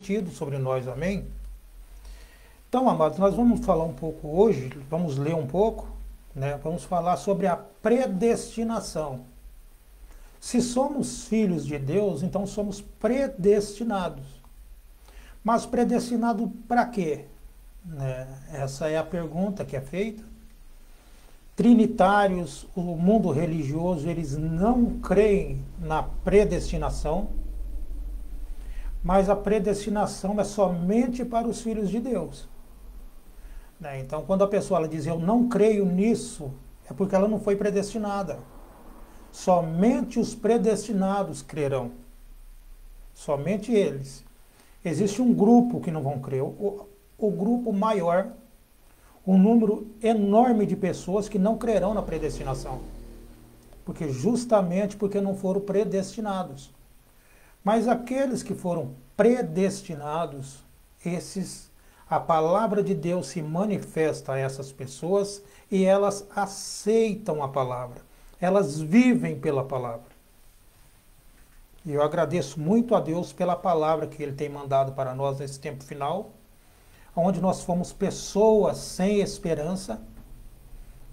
revestido sobre nós, amém? Então, amados, nós vamos falar um pouco hoje, vamos ler um pouco, né? Vamos falar sobre a predestinação. Se somos filhos de Deus, então somos predestinados. Mas predestinado para quê? Essa é a pergunta que é feita. Trinitários, o mundo religioso, eles não creem na predestinação, mas a predestinação é somente para os filhos de Deus. Então, quando a pessoa ela diz eu não creio nisso, é porque ela não foi predestinada. Somente os predestinados crerão. Somente eles. Existe um grupo que não vão crer. O grupo maior, um número enorme de pessoas que não crerão na predestinação. Justamente porque não foram predestinados. Mas aqueles que foram predestinados, esses, a palavra de Deus se manifesta a essas pessoas e elas aceitam a palavra. Elas vivem pela palavra. E eu agradeço muito a Deus pela palavra que Ele tem mandado para nós nesse tempo final, onde nós fomos pessoas sem esperança,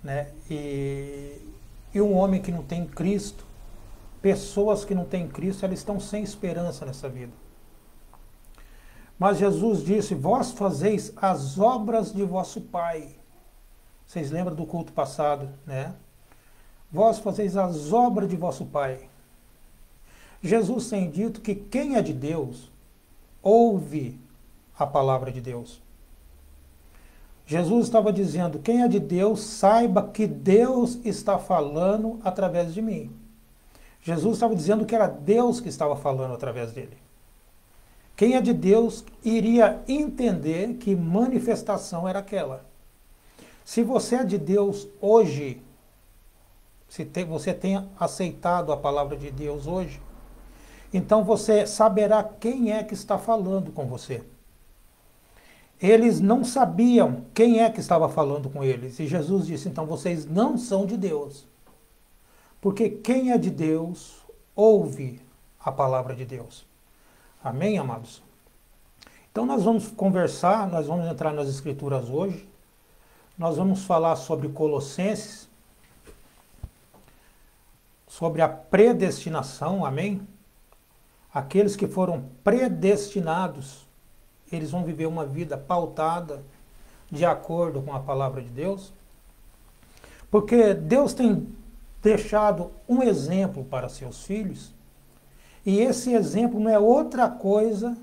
né? E um homem que não tem Cristo, pessoas que não têm Cristo, elas estão sem esperança nessa vida. Mas Jesus disse, vós fazeis as obras de vosso Pai. Vocês lembram do culto passado, né? Vós fazeis as obras de vosso Pai. Jesus tem dito que quem é de Deus, ouve a palavra de Deus. Jesus estava dizendo, quem é de Deus, saiba que Deus está falando através de mim. Jesus estava dizendo que era Deus que estava falando através dele. Quem é de Deus iria entender que manifestação era aquela. Se você é de Deus hoje, se você tem aceitado a palavra de Deus hoje, então você saberá quem é que está falando com você. Eles não sabiam quem é que estava falando com eles. E Jesus disse, então vocês não são de Deus. Porque quem é de Deus, ouve a palavra de Deus. Amém, amados? Então nós vamos conversar, nós vamos entrar nas Escrituras hoje. Nós vamos falar sobre Colossenses, sobre a predestinação, amém? Aqueles que foram predestinados, eles vão viver uma vida pautada de acordo com a palavra de Deus. Porque Deus tem deixado um exemplo para seus filhos, e esse exemplo não é outra coisa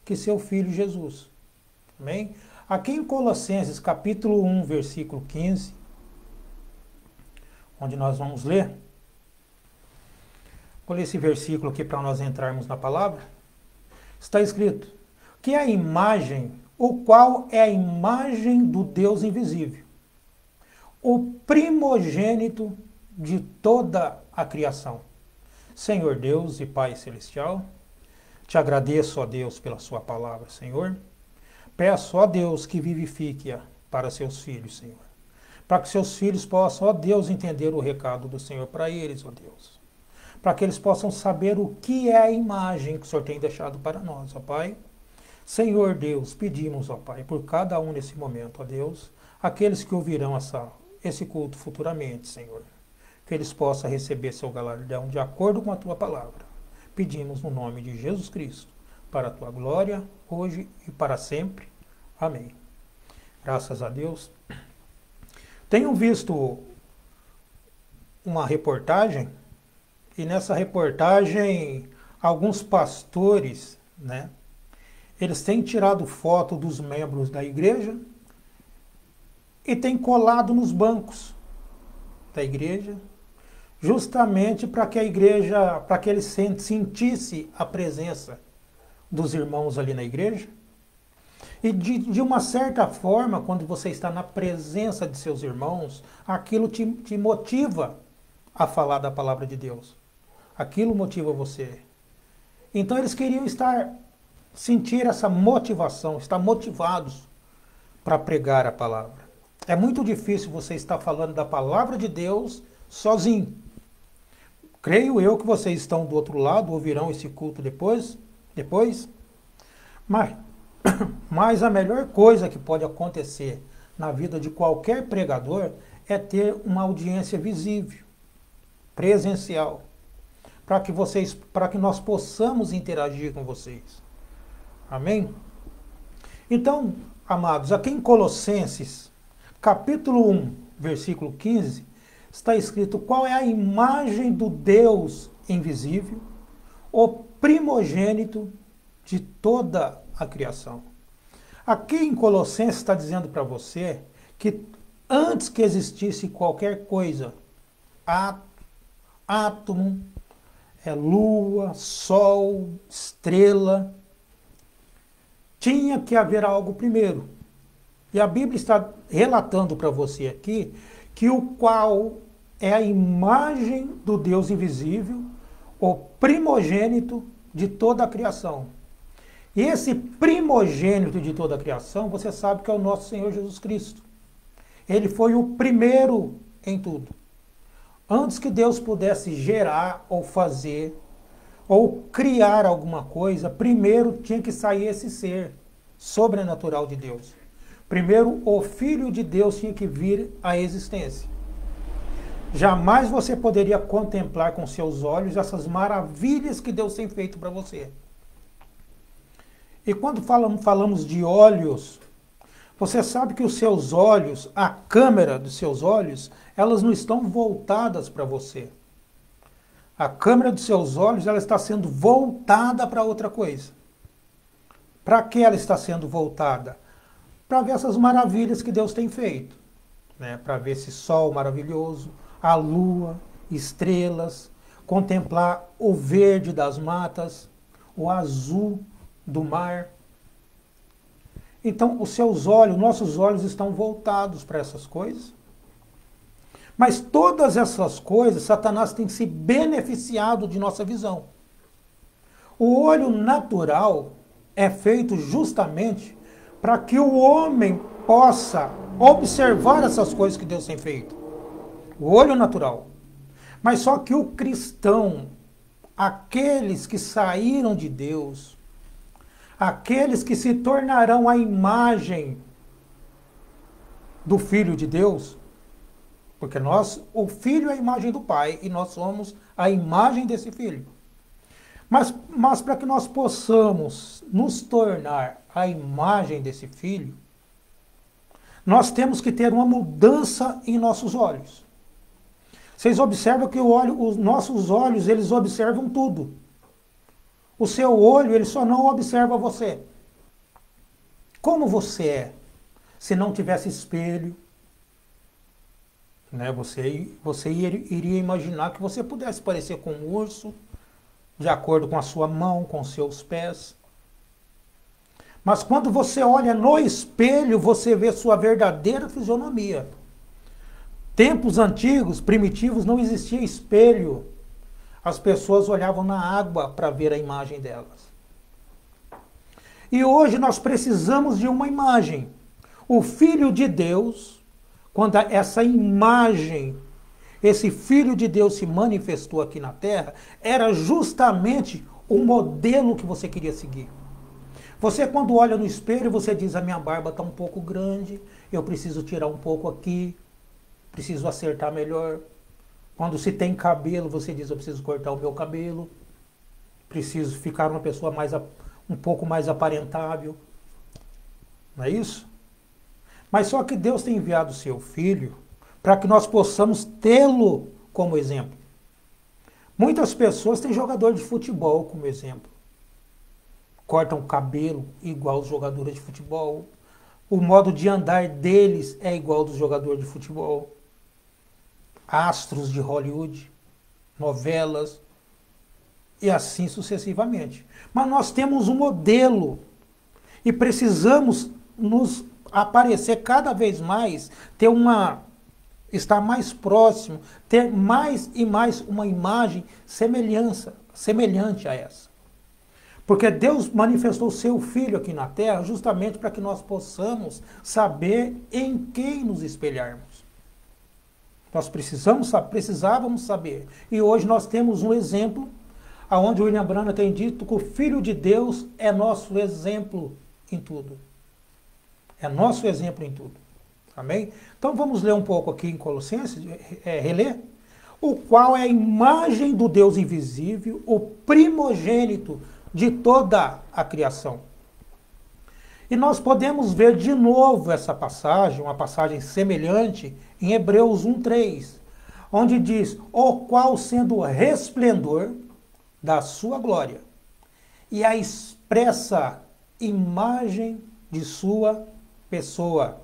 que seu filho Jesus. Amém? Aqui em Colossenses capítulo 1, versículo 15, onde nós vamos ler, vou ler esse versículo aqui para nós entrarmos na palavra. Está escrito, que a imagem, o qual é a imagem do Deus invisível, o primogênito de toda a criação. Senhor Deus e Pai Celestial, te agradeço, ó Deus, pela sua palavra, Senhor. Peço, ó Deus, que vivifique-a para seus filhos, Senhor. Para que seus filhos possam, ó Deus, entender o recado do Senhor para eles, ó Deus. Para que eles possam saber o que é a imagem que o Senhor tem deixado para nós, ó Pai. Senhor Deus, pedimos, ó Pai, por cada um nesse momento, ó Deus, aqueles que ouvirão esse culto futuramente, Senhor, que eles possam receber seu galardão de acordo com a Tua palavra. Pedimos no nome de Jesus Cristo, para a Tua glória, hoje e para sempre. Amém. Graças a Deus. Tenho visto uma reportagem, e nessa reportagem, alguns pastores, né, eles têm tirado foto dos membros da igreja e têm colado nos bancos da igreja, justamente para que a igreja, para que eles sentissem a presença dos irmãos ali na igreja. E de uma certa forma, quando você está na presença de seus irmãos, aquilo te motiva a falar da palavra de Deus. Aquilo motiva você. Então eles queriam sentir essa motivação, estar motivados para pregar a palavra. É muito difícil você estar falando da palavra de Deus sozinho. Creio eu que vocês estão do outro lado, ouvirão esse culto depois. Mas, mas a melhor coisa que pode acontecer na vida de qualquer pregador é ter uma audiência visível, presencial, para que nós possamos interagir com vocês. Amém? Então, amados, aqui em Colossenses, capítulo 1, versículo 15, está escrito qual é a imagem do Deus invisível, o primogênito de toda a criação. Aqui em Colossenses está dizendo para você que antes que existisse qualquer coisa, átomo, lua, sol, estrela, tinha que haver algo primeiro. E a Bíblia está relatando para você aqui que o qual é a imagem do Deus invisível, o primogênito de toda a criação. E esse primogênito de toda a criação, você sabe que é o nosso Senhor Jesus Cristo. Ele foi o primeiro em tudo. Antes que Deus pudesse gerar ou fazer ou criar alguma coisa, primeiro tinha que sair esse ser sobrenatural de Deus. Primeiro, o Filho de Deus tinha que vir à existência. Jamais você poderia contemplar com seus olhos essas maravilhas que Deus tem feito para você. E quando falamos de olhos, você sabe que os seus olhos, a câmera dos seus olhos, elas não estão voltadas para você. A câmera dos seus olhos, ela está sendo voltada para outra coisa. Para que ela está sendo voltada? Para ver essas maravilhas que Deus tem feito. Né? Para ver esse sol maravilhoso, a lua, estrelas, contemplar o verde das matas, o azul do mar. Então, os seus olhos, nossos olhos estão voltados para essas coisas. Mas todas essas coisas, Satanás tem se beneficiado de nossa visão. O olho natural é feito justamente para que o homem possa observar essas coisas que Deus tem feito. O olho natural. Mas só que o cristão, aqueles que saíram de Deus, aqueles que se tornarão a imagem do Filho de Deus, porque o Filho é a imagem do Pai e nós somos a imagem desse Filho. Mas para que nós possamos nos tornar a imagem desse Filho, nós temos que ter uma mudança em nossos olhos. Vocês observam que os nossos olhos, eles observam tudo. O seu olho, ele só não observa você. Como você é? Se não tivesse espelho, né, você iria imaginar que você pudesse parecer com um urso, de acordo com a sua mão, com os seus pés. Mas quando você olha no espelho, você vê sua verdadeira fisionomia. Tempos antigos, primitivos, não existia espelho. As pessoas olhavam na água para ver a imagem delas. E hoje nós precisamos de uma imagem. O Filho de Deus, quando essa imagem, esse Filho de Deus se manifestou aqui na Terra, era justamente o modelo que você queria seguir. Você, quando olha no espelho, você diz, a minha barba está um pouco grande, eu preciso tirar um pouco aqui, preciso acertar melhor. Quando se tem cabelo, você diz, eu preciso cortar o meu cabelo, preciso ficar uma pessoa um pouco mais aparentável. Não é isso? Mas só que Deus tem enviado o seu Filho para que nós possamos tê-lo como exemplo. Muitas pessoas têm jogador de futebol como exemplo. Cortam o cabelo igual os jogadores de futebol. O modo de andar deles é igual ao dos jogadores de futebol. Astros de Hollywood, novelas e assim sucessivamente. Mas nós temos um modelo e precisamos nos aparecer cada vez mais, estar mais próximo, ter mais e mais uma imagem semelhante a essa. Porque Deus manifestou o seu Filho aqui na Terra justamente para que nós possamos saber em quem nos espelharmos. Nós precisávamos saber. E hoje nós temos um exemplo aonde o William Branham tem dito que o Filho de Deus é nosso exemplo em tudo. É nosso exemplo em tudo. Amém? Então vamos ler um pouco aqui em Colossenses, reler. O qual é a imagem do Deus invisível, o primogênito de toda a criação. E nós podemos ver de novo essa passagem, uma passagem semelhante, em Hebreus 1:3, onde diz, o qual sendo o resplendor da sua glória e a expressa imagem de sua pessoa,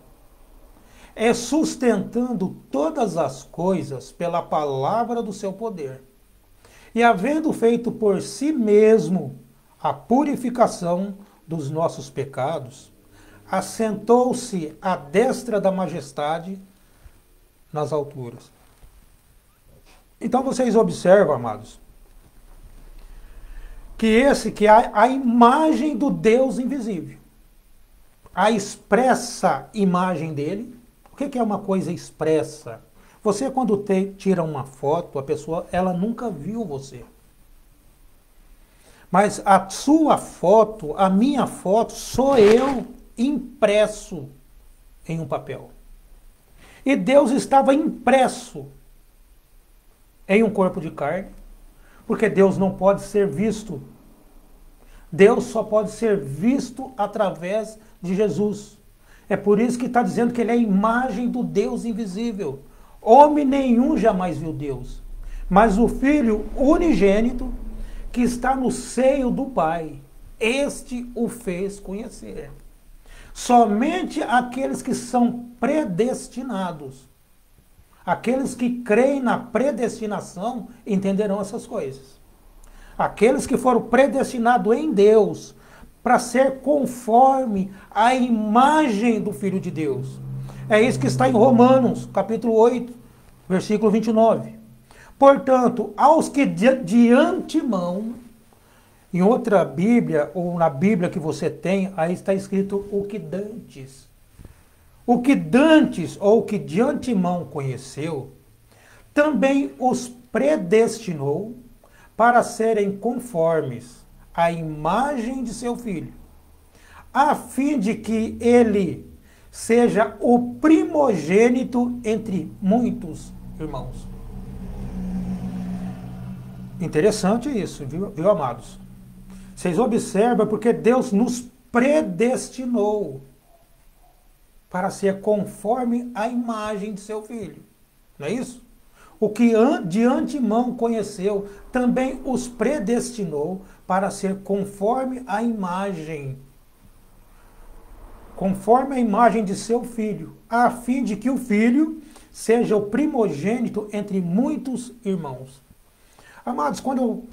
é sustentando todas as coisas pela palavra do seu poder, e havendo feito por si mesmo a purificação dos nossos pecados, assentou-se à destra da majestade nas alturas. Então vocês observam, amados, que é a imagem do Deus invisível, a expressa imagem dele. O que é uma coisa expressa? Você, quando tira uma foto, a pessoa ela nunca viu você. Mas a sua foto, a minha foto, sou eu impresso em um papel. E Deus estava impresso em um corpo de carne, porque Deus não pode ser visto. Deus só pode ser visto através de Jesus. É por isso que está dizendo que ele é a imagem do Deus invisível. Homem nenhum jamais viu Deus, mas o Filho unigênito, que está no seio do Pai, este o fez conhecer. Somente aqueles que são predestinados, aqueles que creem na predestinação, entenderão essas coisas. Aqueles que foram predestinados em Deus para ser conforme a imagem do Filho de Deus. É isso que está em Romanos, capítulo 8, versículo 29. Portanto, aos que de antemão, em outra Bíblia, ou na Bíblia que você tem, aí está escrito o que dantes. O que dantes, ou o que de antemão conheceu, também os predestinou para serem conformes à imagem de seu Filho, a fim de que ele seja o primogênito entre muitos irmãos. Interessante isso, viu, amados? Vocês observam porque Deus nos predestinou para ser conforme a imagem de seu Filho. Não é isso? O que de antemão conheceu, também os predestinou para ser conforme a imagem de seu Filho, a fim de que o Filho seja o primogênito entre muitos irmãos. Amados,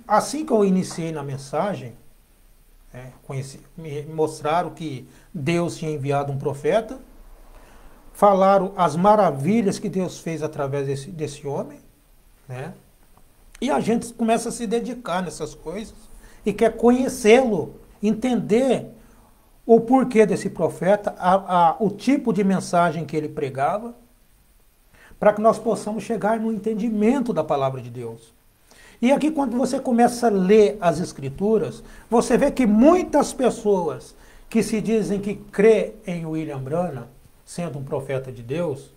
assim que eu iniciei na mensagem, me mostraram que Deus tinha enviado um profeta, falaram as maravilhas que Deus fez através desse homem, né? E a gente começa a se dedicar nessas coisas e quer conhecê-lo, entender o porquê desse profeta, o tipo de mensagem que ele pregava, para que nós possamos chegar no entendimento da palavra de Deus. E aqui, quando você começa a ler as Escrituras, você vê que muitas pessoas que se dizem que crê em William Branham, sendo um profeta de Deus,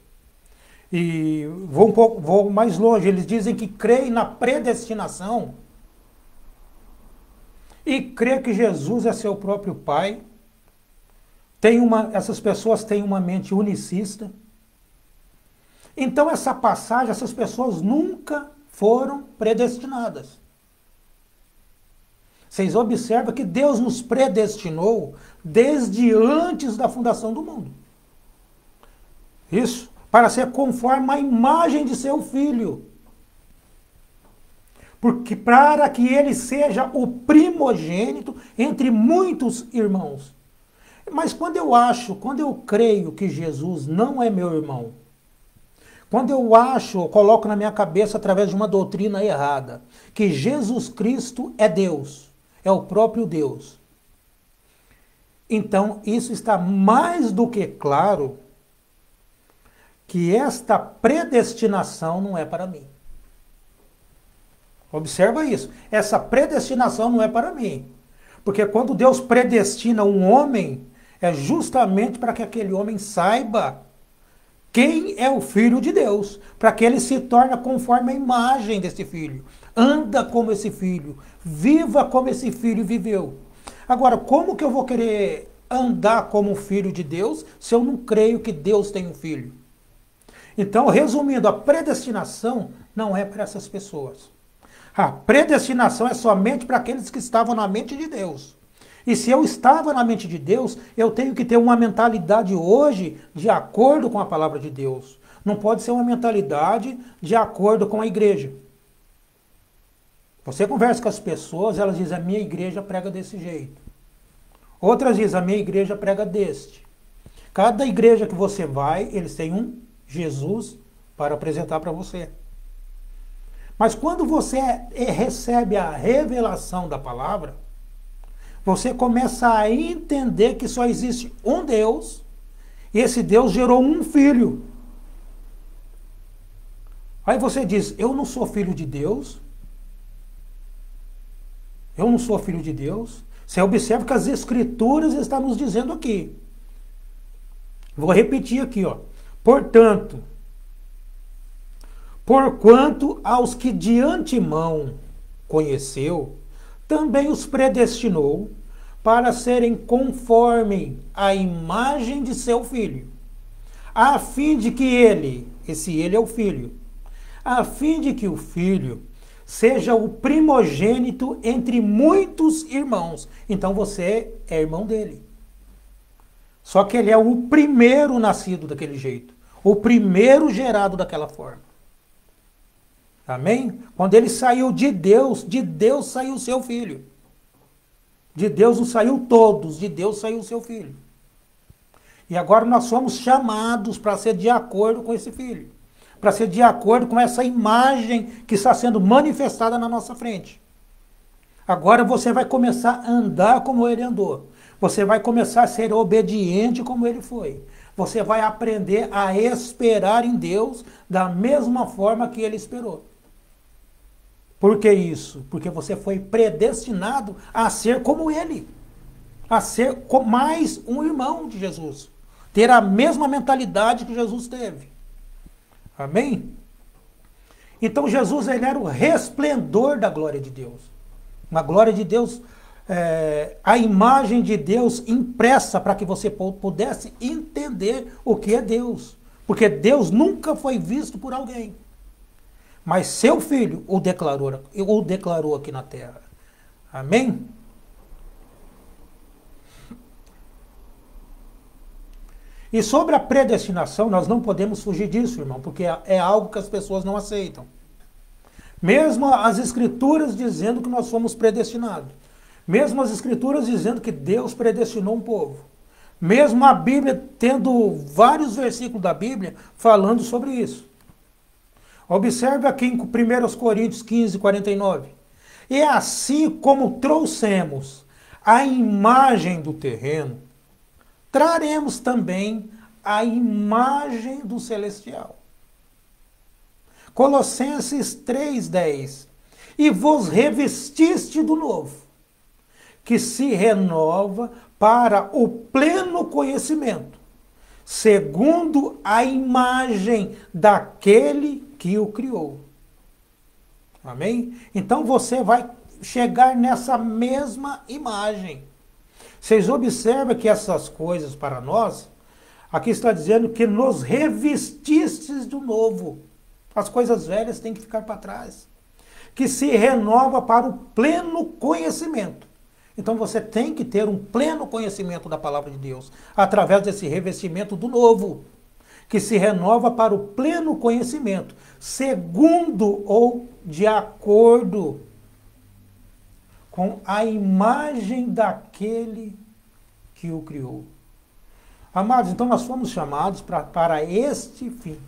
e vou mais longe, eles dizem que creem na predestinação e crê que Jesus é seu próprio Pai. Essas pessoas têm uma mente unicista. Então essa passagem, essas pessoas nunca foram predestinadas. Vocês observam que Deus nos predestinou desde antes da fundação do mundo. Isso, para ser conforme a imagem de seu Filho. Porque para que ele seja o primogênito entre muitos irmãos. Mas quando eu creio que Jesus não é meu irmão, quando eu coloco na minha cabeça através de uma doutrina errada, que Jesus Cristo é Deus, é o próprio Deus, então isso está mais do que claro que esta predestinação não é para mim. Observa isso. Essa predestinação não é para mim. Porque quando Deus predestina um homem, é justamente para que aquele homem saiba quem é o Filho de Deus, para que ele se torne conforme a imagem desse Filho. Anda como esse Filho, viva como esse Filho viveu. Agora, como que eu vou querer andar como um filho de Deus se eu não creio que Deus tem um filho? Então, resumindo, a predestinação não é para essas pessoas. A predestinação é somente para aqueles que estavam na mente de Deus. E se eu estava na mente de Deus, eu tenho que ter uma mentalidade hoje de acordo com a palavra de Deus. Não pode ser uma mentalidade de acordo com a igreja. Você conversa com as pessoas, elas dizem, a minha igreja prega desse jeito. Outras dizem, a minha igreja prega deste. Cada igreja que você vai, eles têm um Jesus para apresentar para você. Mas quando você recebe a revelação da palavra, você começa a entender que só existe um Deus, e esse Deus gerou um filho. Aí você diz, eu não sou filho de Deus. Eu não sou filho de Deus. Você observa que as Escrituras estão nos dizendo aqui. Vou repetir aqui, ó. Portanto, porquanto aos que de antemão conheceu, também os predestinou para serem conforme a imagem de seu filho, a fim de que ele, esse ele é o filho, a fim de que o filho seja o primogênito entre muitos irmãos. Então você é irmão dele. Só que ele é o primeiro nascido daquele jeito, o primeiro gerado daquela forma. Amém? Quando ele saiu de Deus saiu o seu filho. De Deus não saiu todos, de Deus saiu o seu filho. E agora nós somos chamados para ser de acordo com esse filho. Para ser de acordo com essa imagem que está sendo manifestada na nossa frente. Agora você vai começar a andar como ele andou. Você vai começar a ser obediente como ele foi. Você vai aprender a esperar em Deus da mesma forma que ele esperou. Por que isso? Porque você foi predestinado a ser como ele. A ser mais um irmão de Jesus. Ter a mesma mentalidade que Jesus teve. Amém? Então Jesus, ele era o resplendor da glória de Deus. Uma glória de Deus, a imagem de Deus impressa para que você pudesse entender o que é Deus. Porque Deus nunca foi visto por alguém. Mas seu filho o declarou aqui na terra. Amém? E sobre a predestinação, nós não podemos fugir disso, irmão, porque é algo que as pessoas não aceitam. Mesmo as Escrituras dizendo que nós somos predestinados. Mesmo as Escrituras dizendo que Deus predestinou um povo. Mesmo a Bíblia tendo vários versículos da Bíblia falando sobre isso. Observe aqui em 1 Coríntios 15, 49. E assim como trouxemos a imagem do terreno, traremos também a imagem do celestial. Colossenses 3,10. E vos revestiste do novo, que se renova para o pleno conhecimento, segundo a imagem daquele que o criou. Amém? Então você vai chegar nessa mesma imagem. Vocês observam que essas coisas para nós, aqui está dizendo que nos revestistes do novo. As coisas velhas têm que ficar para trás. Que se renova para o pleno conhecimento. Então você tem que ter um pleno conhecimento da palavra de Deus, através desse revestimento do novo, que se renova para o pleno conhecimento, segundo ou de acordo com a imagem daquele que o criou. Amados, então nós fomos chamados para este fim.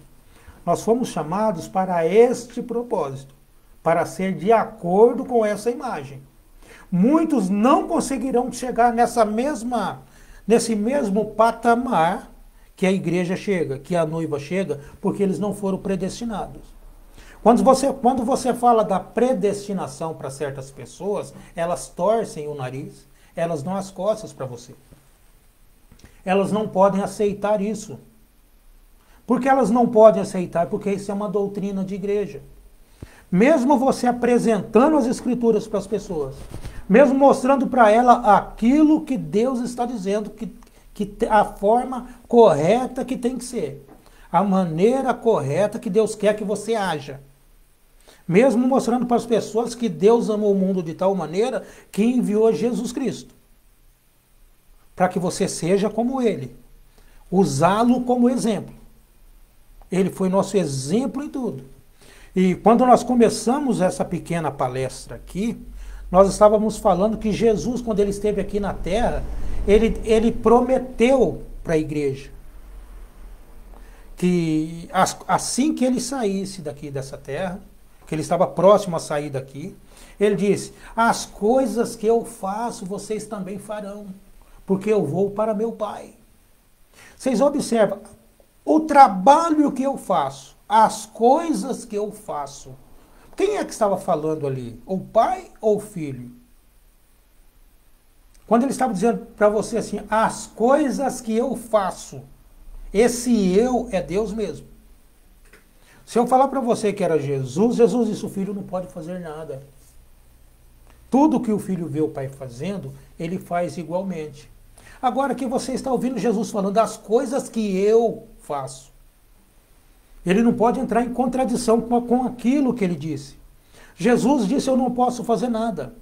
Nós fomos chamados para este propósito, para ser de acordo com essa imagem. Muitos não conseguirão chegar nesse mesmo patamar que a igreja chega, que a noiva chega, porque eles não foram predestinados. Quando você fala da predestinação para certas pessoas, elas torcem o nariz, elas dão as costas para você. Elas não podem aceitar isso. Por que elas não podem aceitar? Porque isso é uma doutrina de igreja. Mesmo você apresentando as escrituras para as pessoas, mesmo mostrando para ela aquilo que Deus está dizendo, que a forma correta que tem que ser, a maneira correta que Deus quer que você haja. Mesmo mostrando para as pessoas que Deus amou o mundo de tal maneira que enviou Jesus Cristo, para que você seja como Ele, usá-lo como exemplo. Ele foi nosso exemplo em tudo. E quando nós começamos essa pequena palestra aqui, nós estávamos falando que Jesus, quando ele esteve aqui na terra, ele prometeu para a igreja que assim que ele saísse daqui dessa terra, que ele estava próximo a sair daqui, ele disse: as coisas que eu faço, vocês também farão, porque eu vou para meu Pai. Vocês observam, o trabalho que eu faço, as coisas que eu faço, quem é que estava falando ali? O Pai ou o Filho? Quando ele estava dizendo para você assim, as coisas que eu faço, esse eu é Deus mesmo. Se eu falar para você que era Jesus, Jesus disse: o Filho não pode fazer nada. Tudo que o Filho vê o Pai fazendo, ele faz igualmente. Agora que você está ouvindo Jesus falando das coisas que eu faço, ele não pode entrar em contradição com aquilo que ele disse. Jesus disse: eu não posso fazer nada.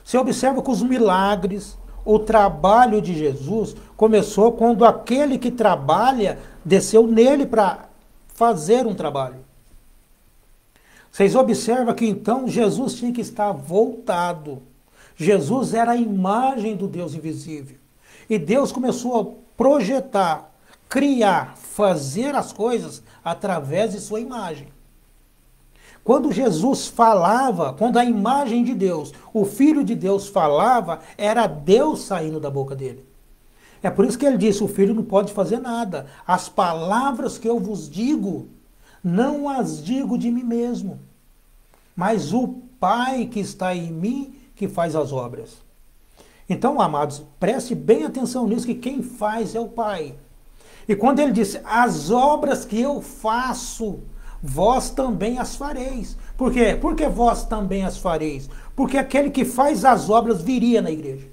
Você observa que os milagres, o trabalho de Jesus começou quando aquele que trabalha desceu nele para fazer um trabalho. Vocês observam que então Jesus tinha que estar voltado. Jesus era a imagem do Deus invisível. E Deus começou a projetar, criar, fazer as coisas através de sua imagem. Quando Jesus falava, quando a imagem de Deus, o Filho de Deus falava, era Deus saindo da boca dele. É por isso que ele disse: o Filho não pode fazer nada. As palavras que eu vos digo, não as digo de mim mesmo, mas o Pai que está em mim, que faz as obras. Então, amados, preste bem atenção nisso, que quem faz é o Pai. E quando ele disse: as obras que eu faço, vós também as fareis. Por quê? Porque vós também as fareis. Porque aquele que faz as obras viria na igreja.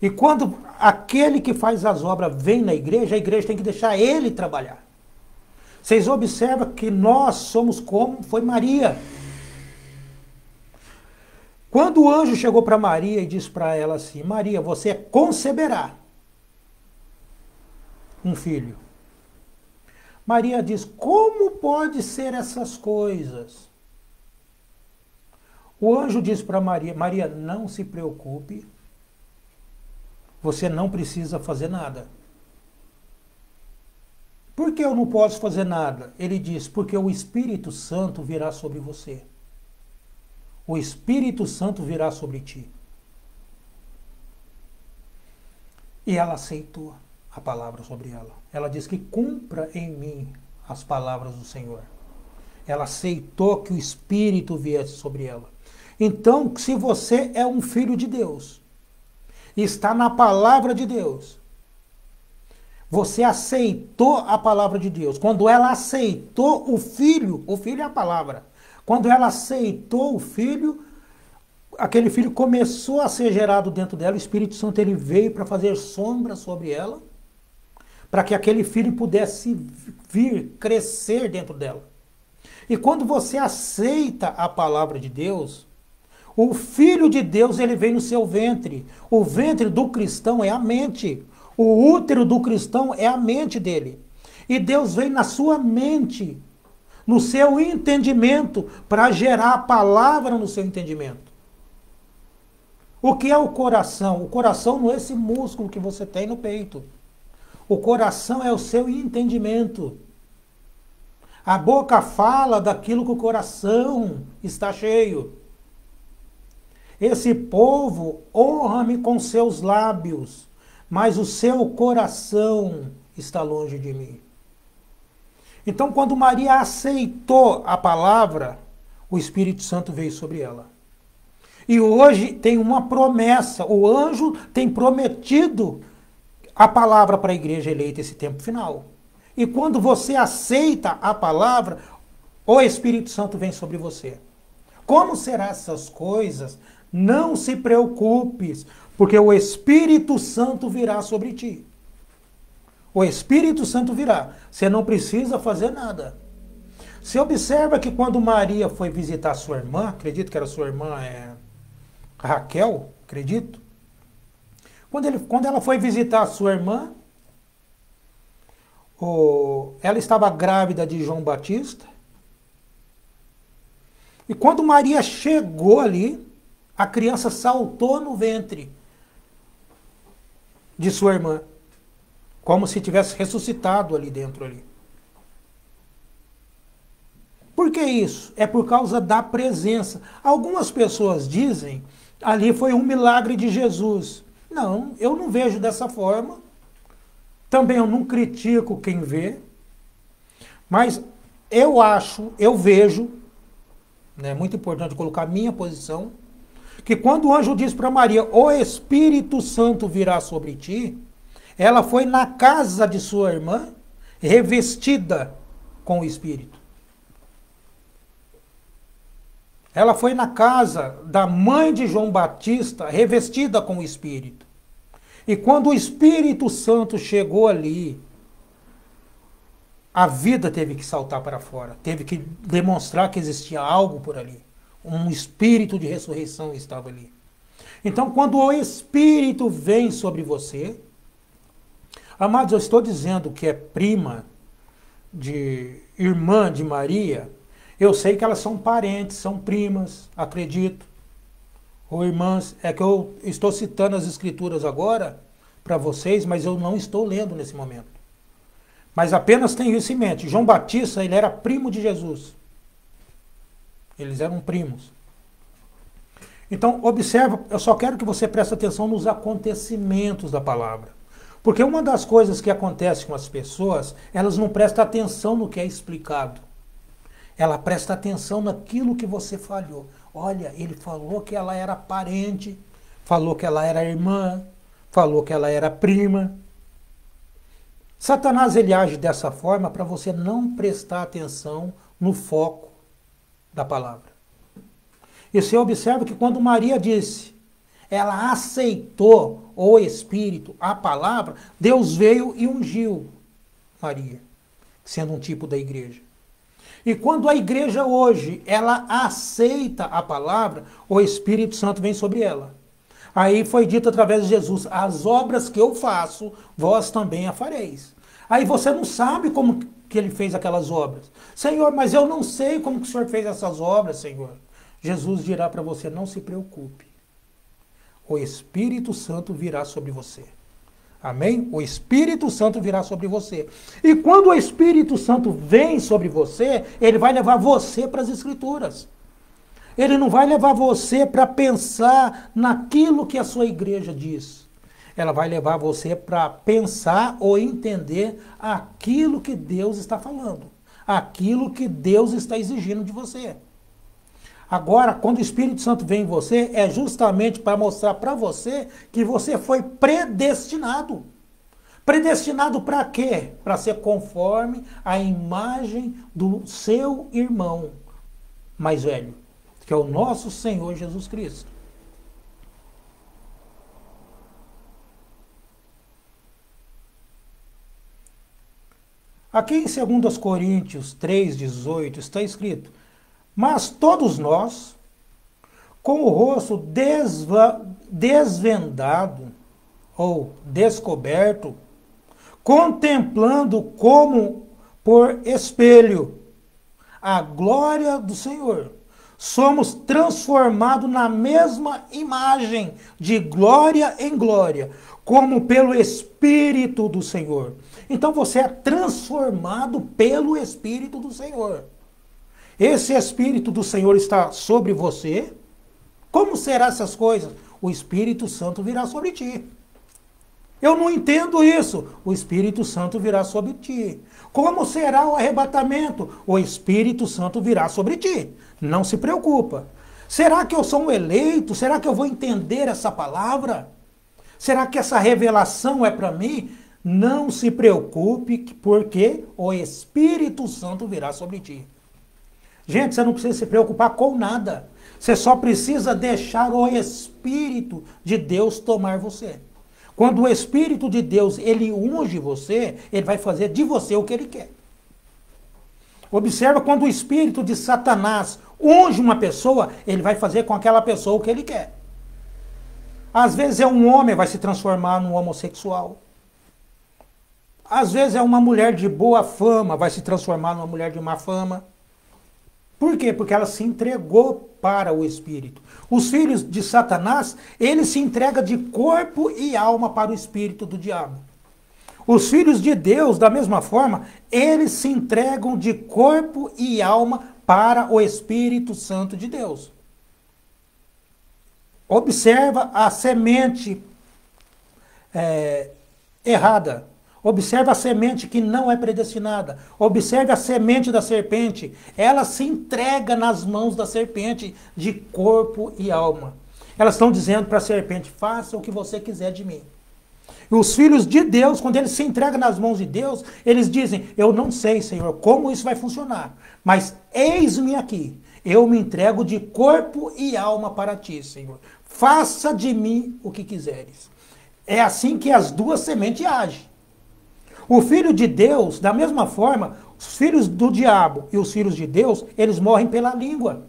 E quando aquele que faz as obras vem na igreja, a igreja tem que deixar ele trabalhar. Vocês observam que nós somos como foi Maria. Quando o anjo chegou para Maria e disse para ela assim: Maria, você conceberá um filho. Maria diz: como pode ser essas coisas? O anjo disse para Maria: Maria, não se preocupe, você não precisa fazer nada. Por que eu não posso fazer nada? Ele diz: porque o Espírito Santo virá sobre você. O Espírito Santo virá sobre ti. E ela aceitou a palavra sobre ela. Ela diz que cumpra em mim as palavras do Senhor. Ela aceitou que o Espírito viesse sobre ela. Então, se você é um filho de Deus, está na palavra de Deus, você aceitou a palavra de Deus. Quando ela aceitou o Filho é a palavra. Quando ela aceitou o Filho, aquele Filho começou a ser gerado dentro dela. O Espírito Santo ele veio para fazer sombra sobre ela, para que aquele Filho pudesse vir crescer dentro dela. E quando você aceita a palavra de Deus, o Filho de Deus ele vem no seu ventre. O ventre do cristão é a mente. O útero do cristão é a mente dele. E Deus vem na sua mente, no seu entendimento, para gerar a palavra no seu entendimento. O que é o coração? O coração não é esse músculo que você tem no peito. O coração é o seu entendimento. A boca fala daquilo que o coração está cheio. Esse povo honra-me com seus lábios, mas o seu coração está longe de mim. Então, quando Maria aceitou a palavra, o Espírito Santo veio sobre ela. E hoje tem uma promessa, o anjo tem prometido a palavra para a igreja eleita esse tempo final. E quando você aceita a palavra, o Espírito Santo vem sobre você. Como serão essas coisas? Não se preocupes, porque o Espírito Santo virá sobre ti. O Espírito Santo virá. Você não precisa fazer nada. Você observa que quando Maria foi visitar sua irmã, acredito que era sua irmã Raquel, acredito. Quando ela foi visitar a sua irmã, ela estava grávida de João Batista. E quando Maria chegou ali, a criança saltou no ventre de sua irmã, como se tivesse ressuscitado ali dentro ali. Por que isso? É por causa da presença. Algumas pessoas dizem, ali foi um milagre de Jesus. Não, eu não vejo dessa forma. Também eu não critico quem vê. Mas eu vejo, é muito importante colocar a minha posição, que quando o anjo diz para Maria, o Espírito Santo virá sobre ti, ela foi na casa de sua irmã, revestida com o Espírito. Ela foi na casa da mãe de João Batista, revestida com o Espírito. E quando o Espírito Santo chegou ali, a vida teve que saltar para fora, teve que demonstrar que existia algo por ali. Um espírito de ressurreição estava ali. Então, quando o Espírito vem sobre você, amados, eu estou dizendo que é prima de irmã de Maria, eu sei que elas são parentes, são primas, acredito, ou irmãs, é que eu estou citando as escrituras agora para vocês, mas eu não estou lendo nesse momento. Mas apenas tenho isso em mente. João Batista, ele era primo de Jesus. Eles eram primos. Então, observa, eu só quero que você preste atenção nos acontecimentos da palavra. Porque uma das coisas que acontece com as pessoas, elas não prestam atenção no que é explicado. Ela presta atenção naquilo que você falhou. Olha, ele falou que ela era parente, falou que ela era irmã, falou que ela era prima. Satanás, ele age dessa forma para você não prestar atenção no foco da palavra. E você observa que quando Maria disse, ela aceitou o Espírito, a palavra, Deus veio e ungiu Maria, sendo um tipo da igreja. E quando a igreja hoje, ela aceita a palavra, o Espírito Santo vem sobre ela. Aí foi dito através de Jesus, as obras que eu faço, vós também a fareis. Aí você não sabe como que ele fez aquelas obras. Senhor, mas eu não sei como que o Senhor fez essas obras, Senhor. Jesus dirá para você, não se preocupe. O Espírito Santo virá sobre você. Amém? O Espírito Santo virá sobre você. E quando o Espírito Santo vem sobre você, ele vai levar você para as Escrituras. Ele não vai levar você para pensar naquilo que a sua igreja diz. Ela vai levar você para pensar ou entender aquilo que Deus está falando. Aquilo que Deus está exigindo de você. Agora, quando o Espírito Santo vem em você, é justamente para mostrar para você que você foi predestinado. Predestinado para quê? Para ser conforme a imagem do seu irmão mais velho, que é o nosso Senhor Jesus Cristo. Aqui em 2 Coríntios 3,18 está escrito, mas todos nós, com o rosto desvendado ou descoberto, contemplando como por espelho a glória do Senhor, somos transformados na mesma imagem, de glória em glória, como pelo Espírito do Senhor. Então você é transformado pelo Espírito do Senhor. Esse Espírito do Senhor está sobre você. Como serão essas coisas? O Espírito Santo virá sobre ti. Eu não entendo isso. O Espírito Santo virá sobre ti. Como será o arrebatamento? O Espírito Santo virá sobre ti. Não se preocupa. Será que eu sou um eleito? Será que eu vou entender essa palavra? Será que essa revelação é para mim? Não se preocupe, porque o Espírito Santo virá sobre ti. Gente, você não precisa se preocupar com nada. Você só precisa deixar o Espírito de Deus tomar você. Quando o Espírito de Deus, ele unge você, ele vai fazer de você o que ele quer. Observa, quando o Espírito de Satanás unge uma pessoa, ele vai fazer com aquela pessoa o que ele quer. Às vezes é um homem, vai se transformar num homossexual. Às vezes é uma mulher de boa fama, vai se transformar numa mulher de má fama. Por quê? Porque ela se entregou para o Espírito. Os filhos de Satanás, eles se entregam de corpo e alma para o Espírito do diabo. Os filhos de Deus, da mesma forma, eles se entregam de corpo e alma para o Espírito Santo de Deus. Observa a semente errada. Observe a semente que não é predestinada. Observe a semente da serpente. Ela se entrega nas mãos da serpente de corpo e alma. Elas estão dizendo para a serpente, faça o que você quiser de mim. E os filhos de Deus, quando eles se entregam nas mãos de Deus, eles dizem, eu não sei, Senhor, como isso vai funcionar, mas eis-me aqui. Eu me entrego de corpo e alma para ti, Senhor. Faça de mim o que quiseres. É assim que as duas sementes agem. O filho de Deus, da mesma forma, os filhos do diabo e os filhos de Deus, eles morrem pela língua.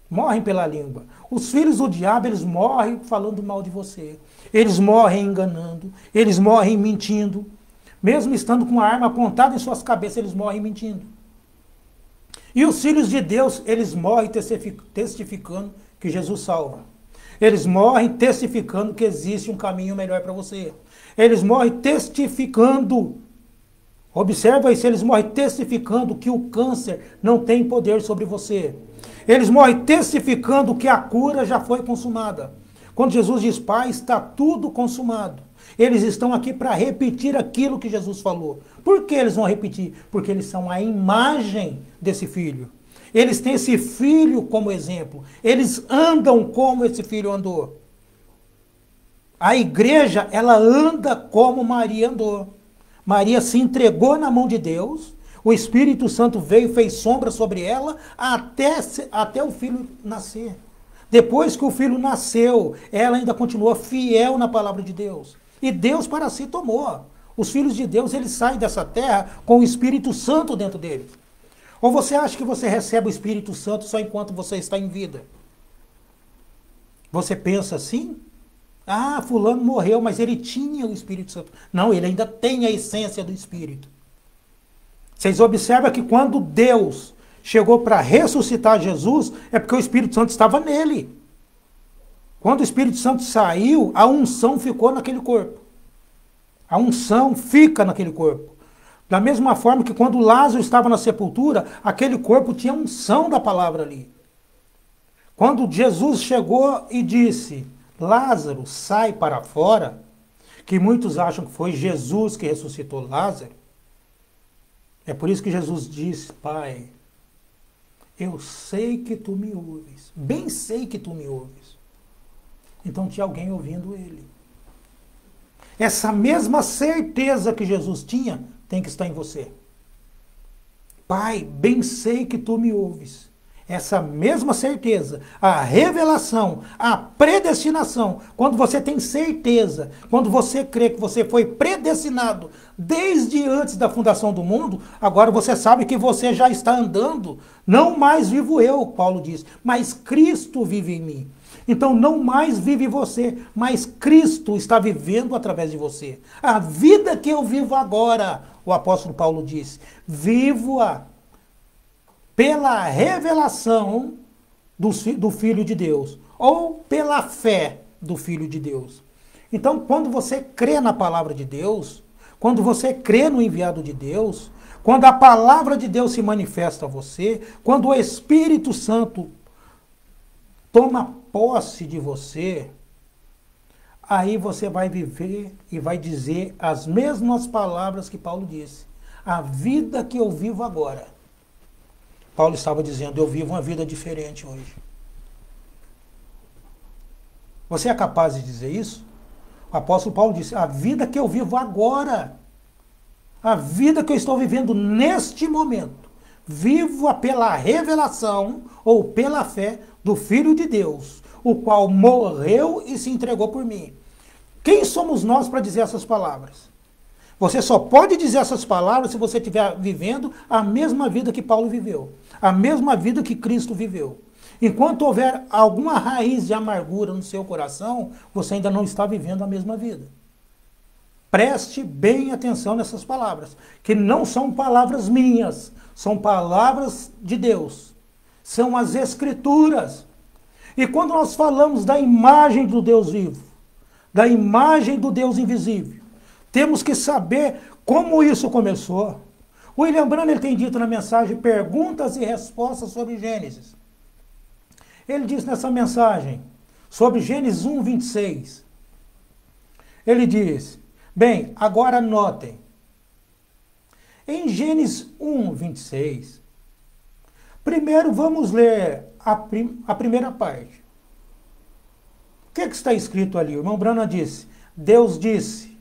Morrem pela língua. Os filhos do diabo, eles morrem falando mal de você. Eles morrem enganando. Eles morrem mentindo. Mesmo estando com a arma apontada em suas cabeças, eles morrem mentindo. E os filhos de Deus, eles morrem testificando que Jesus salva. Eles morrem testificando que existe um caminho melhor para você. Eles morrem testificando. Observa isso, eles morrem testificando que o câncer não tem poder sobre você. Eles morrem testificando que a cura já foi consumada. Quando Jesus diz, Pai, está tudo consumado. Eles estão aqui para repetir aquilo que Jesus falou. Por que eles vão repetir? Porque eles são a imagem desse filho. Eles têm esse filho como exemplo. Eles andam como esse filho andou. A igreja, ela anda como Maria andou. Maria se entregou na mão de Deus. O Espírito Santo veio e fez sombra sobre ela até o filho nascer. Depois que o filho nasceu, ela ainda continuou fiel na palavra de Deus. E Deus para si tomou. Os filhos de Deus, eles saem dessa terra com o Espírito Santo dentro dele. Ou você acha que você recebe o Espírito Santo só enquanto você está em vida? Você pensa assim? Ah, fulano morreu, mas ele tinha o Espírito Santo. Não, ele ainda tem a essência do Espírito. Vocês observam que quando Deus chegou para ressuscitar Jesus, é porque o Espírito Santo estava nele. Quando o Espírito Santo saiu, a unção ficou naquele corpo. A unção fica naquele corpo. Da mesma forma que quando Lázaro estava na sepultura, aquele corpo tinha unção da palavra ali. Quando Jesus chegou e disse, Lázaro, sai para fora, que muitos acham que foi Jesus que ressuscitou Lázaro. É por isso que Jesus disse, Pai, eu sei que tu me ouves, bem sei que tu me ouves. Então tinha alguém ouvindo ele. Essa mesma certeza que Jesus tinha, tem que estar em você. Pai, bem sei que tu me ouves. Essa mesma certeza, a revelação, a predestinação, quando você tem certeza, quando você crê que você foi predestinado desde antes da fundação do mundo, agora você sabe que você já está andando, não mais vivo eu, Paulo diz, mas Cristo vive em mim. Então não mais vive você, mas Cristo está vivendo através de você. A vida que eu vivo agora, o apóstolo Paulo diz, vivo-a pela revelação do Filho de Deus, ou pela fé do Filho de Deus. Então, quando você crê na palavra de Deus, quando você crê no enviado de Deus, quando a palavra de Deus se manifesta a você, quando o Espírito Santo toma posse de você, aí você vai viver e vai dizer as mesmas palavras que Paulo disse. A vida que eu vivo agora. Paulo estava dizendo, eu vivo uma vida diferente hoje. Você é capaz de dizer isso? O apóstolo Paulo disse, a vida que eu vivo agora, a vida que eu estou vivendo neste momento, vivo-a pela revelação ou pela fé do Filho de Deus, o qual morreu e se entregou por mim. Quem somos nós para dizer essas palavras? Você só pode dizer essas palavras se você estiver vivendo a mesma vida que Paulo viveu, a mesma vida que Cristo viveu. Enquanto houver alguma raiz de amargura no seu coração, você ainda não está vivendo a mesma vida. Preste bem atenção nessas palavras, que não são palavras minhas, são palavras de Deus. São as Escrituras. E quando nós falamos da imagem do Deus vivo, da imagem do Deus invisível, temos que saber como isso começou. O William Branham ele tem dito na mensagem Perguntas e Respostas sobre Gênesis. Ele diz nessa mensagem sobre Gênesis 1, 26. Ele diz, bem, agora notem. Em Gênesis 1, 26, primeiro vamos ler a primeira parte. O que está escrito ali? O irmão Branham disse, Deus disse,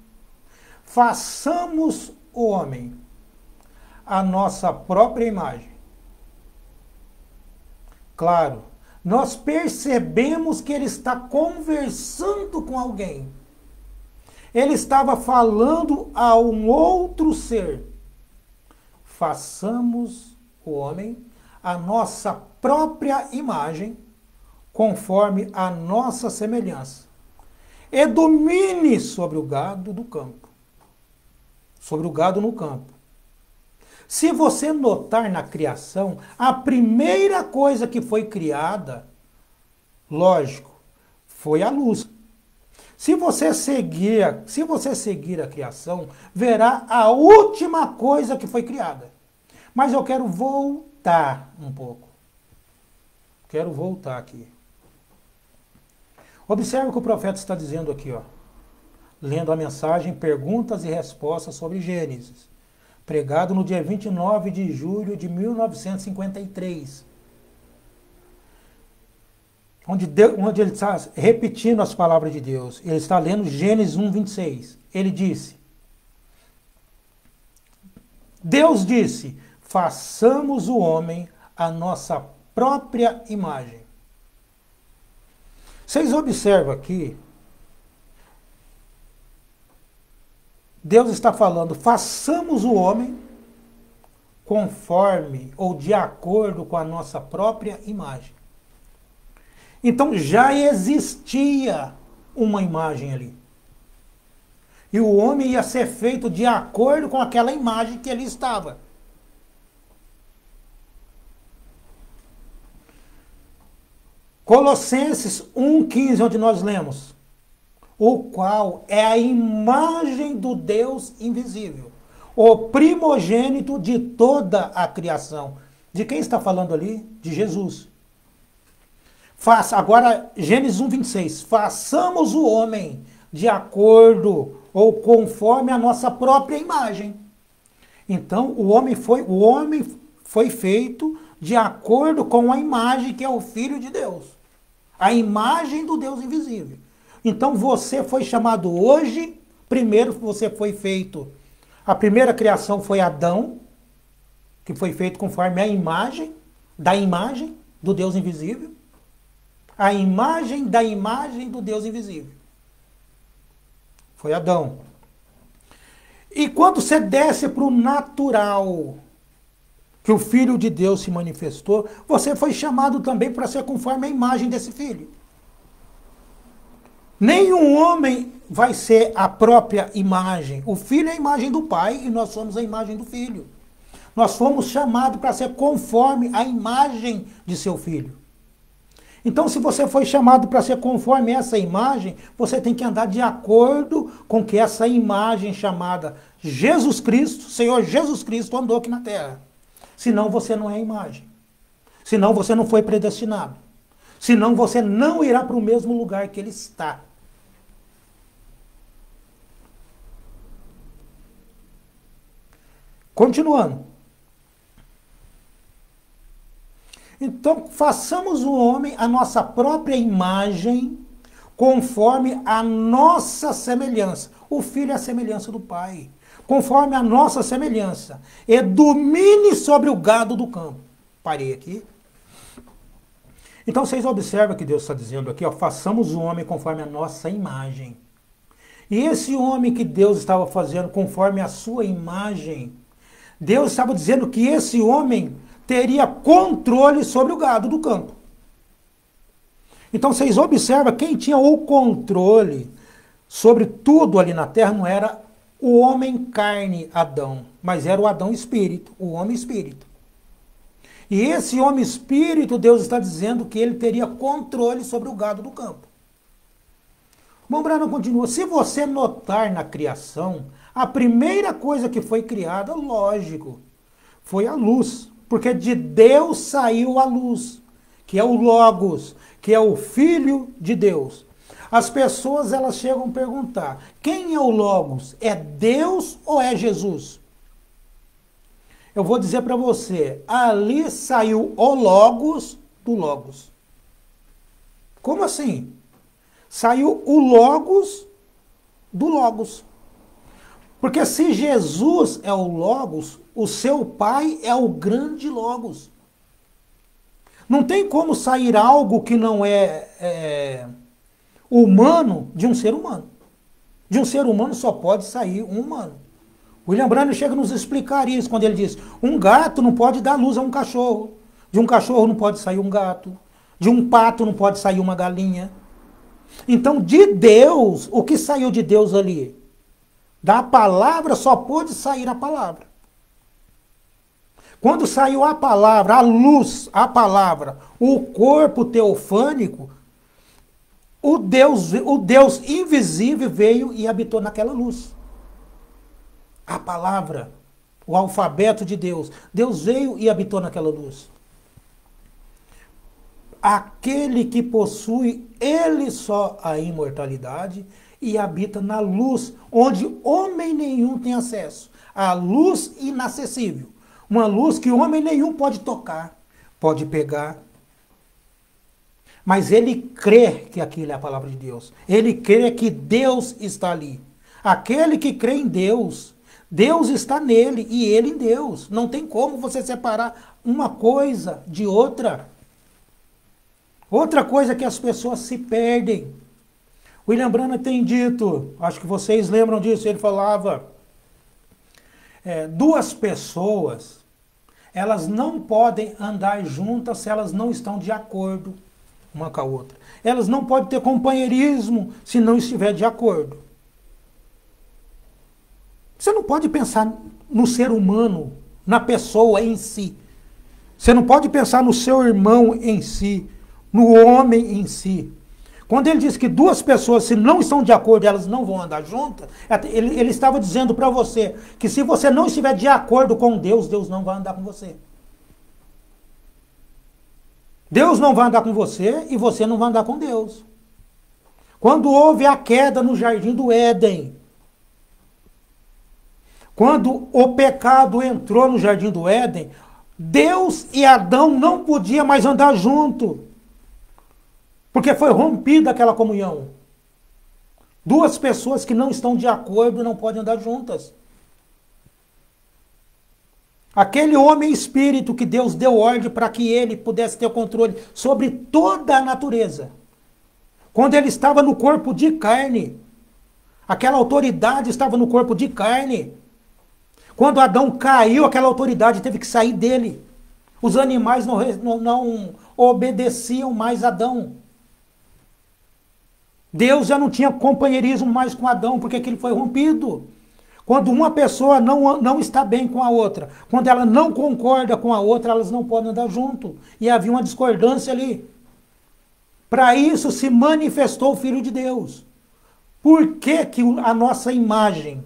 façamos o homem a nossa própria imagem. Claro, nós percebemos que ele está conversando com alguém. Ele estava falando a um outro ser. Façamos o homem a nossa própria imagem, conforme a nossa semelhança. E domine sobre o gado do campo. Sobre o gado no campo. Se você notar na criação, a primeira coisa que foi criada, lógico, foi a luz. Se você seguir a criação, verá a última coisa que foi criada. Mas eu quero voltar um pouco. Quero voltar aqui. Observe o que o profeta está dizendo aqui, ó. Lendo a mensagem Perguntas e Respostas sobre Gênesis. Pregado no dia 29 de julho de 1953. Onde ele está repetindo as palavras de Deus. Ele está lendo Gênesis 1, 26. Ele disse, Deus disse, façamos o homem a nossa própria imagem. Vocês observam aqui, Deus está falando, façamos o homem conforme ou de acordo com a nossa própria imagem. Então já existia uma imagem ali. E o homem ia ser feito de acordo com aquela imagem que ele estava. Colossenses 1,15, onde nós lemos, o qual é a imagem do Deus invisível, o primogênito de toda a criação. De quem está falando ali? De Jesus. Agora, Gênesis 1, 26. Façamos o homem de acordo ou conforme a nossa própria imagem. Então, o homem foi feito de acordo com a imagem que é o Filho de Deus. A imagem do Deus invisível. Então você foi chamado hoje, primeiro você foi feito, a primeira criação foi Adão, que foi feito conforme a imagem do Deus invisível. A imagem da imagem do Deus invisível. Foi Adão. E quando você desce para o natural, que o Filho de Deus se manifestou, você foi chamado também para ser conforme a imagem desse Filho. Nenhum homem vai ser a própria imagem. O Filho é a imagem do Pai e nós somos a imagem do Filho. Nós fomos chamados para ser conforme a imagem de seu Filho. Então, se você foi chamado para ser conforme essa imagem, você tem que andar de acordo com que essa imagem chamada Jesus Cristo, Senhor Jesus Cristo, andou aqui na terra. Senão você não é a imagem. Senão você não foi predestinado. Senão você não irá para o mesmo lugar que ele está. Continuando. Então, façamos o homem a nossa própria imagem, conforme a nossa semelhança. O filho é a semelhança do pai. Conforme a nossa semelhança. E domine sobre o gado do campo. Parei aqui. Então, vocês observam que Deus está dizendo aqui, ó, façamos o homem conforme a nossa imagem. E esse homem que Deus estava fazendo conforme a sua imagem, Deus estava dizendo que esse homem teria controle sobre o gado do campo. Então vocês observam, quem tinha o controle sobre tudo ali na terra não era o homem carne, Adão, mas era o Adão espírito, o homem espírito. E esse homem espírito, Deus está dizendo que ele teria controle sobre o gado do campo. Bom, Brano continua. Se você notar na criação, a primeira coisa que foi criada, lógico, foi a luz. Porque de Deus saiu a luz, que é o Logos, que é o Filho de Deus. As pessoas, elas chegam a perguntar, quem é o Logos? É Deus ou é Jesus? Eu vou dizer para você, ali saiu o Logos do Logos. Como assim? Saiu o Logos do Logos. Porque se Jesus é o Logos, o seu pai é o grande Logos. Não tem como sair algo que não é humano de um ser humano. De um ser humano só pode sair um humano. William Branham chega a nos explicar isso quando ele diz, um gato não pode dar luz a um cachorro. De um cachorro não pode sair um gato. De um pato não pode sair uma galinha. Então, de Deus, o que saiu de Deus ali? Da palavra só pôde sair a palavra. Quando saiu a palavra, a luz, a palavra, o corpo teofânico, o Deus invisível veio e habitou naquela luz. A palavra, o alfabeto de Deus. Deus veio e habitou naquela luz. Aquele que possui ele só a imortalidade e habita na luz, onde homem nenhum tem acesso. A luz inacessível. Uma luz que homem nenhum pode tocar, pode pegar. Mas ele crê que aquilo é a palavra de Deus. Ele crê que Deus está ali. Aquele que crê em Deus, Deus está nele e ele em Deus. Não tem como você separar uma coisa de outra. Outra coisa que as pessoas se perdem. William Branham tem dito, acho que vocês lembram disso, ele falava, duas pessoas, elas não podem andar juntas se elas não estão de acordo uma com a outra. Elas não podem ter companheirismo se não estiver de acordo. Você não pode pensar no ser humano, na pessoa em si. Você não pode pensar no seu irmão em si, no homem em si. Quando ele diz que duas pessoas, se não estão de acordo, elas não vão andar juntas, ele estava dizendo para você que se você não estiver de acordo com Deus, Deus não vai andar com você. Deus não vai andar com você e você não vai andar com Deus. Quando houve a queda no jardim do Éden, quando o pecado entrou no jardim do Éden, Deus e Adão não podiam mais andar juntos. Porque foi rompida aquela comunhão. Duas pessoas que não estão de acordo não podem andar juntas. Aquele homem espírito que Deus deu ordem para que ele pudesse ter controle sobre toda a natureza. Quando ele estava no corpo de carne, aquela autoridade estava no corpo de carne. Quando Adão caiu, aquela autoridade teve que sair dele. Os animais não obedeciam mais a Adão. Deus já não tinha companheirismo mais com Adão, porque aquilo foi rompido. Quando uma pessoa não está bem com a outra, quando ela não concorda com a outra, elas não podem andar junto. E havia uma discordância ali. Para isso se manifestou o Filho de Deus. Por que que a nossa imagem?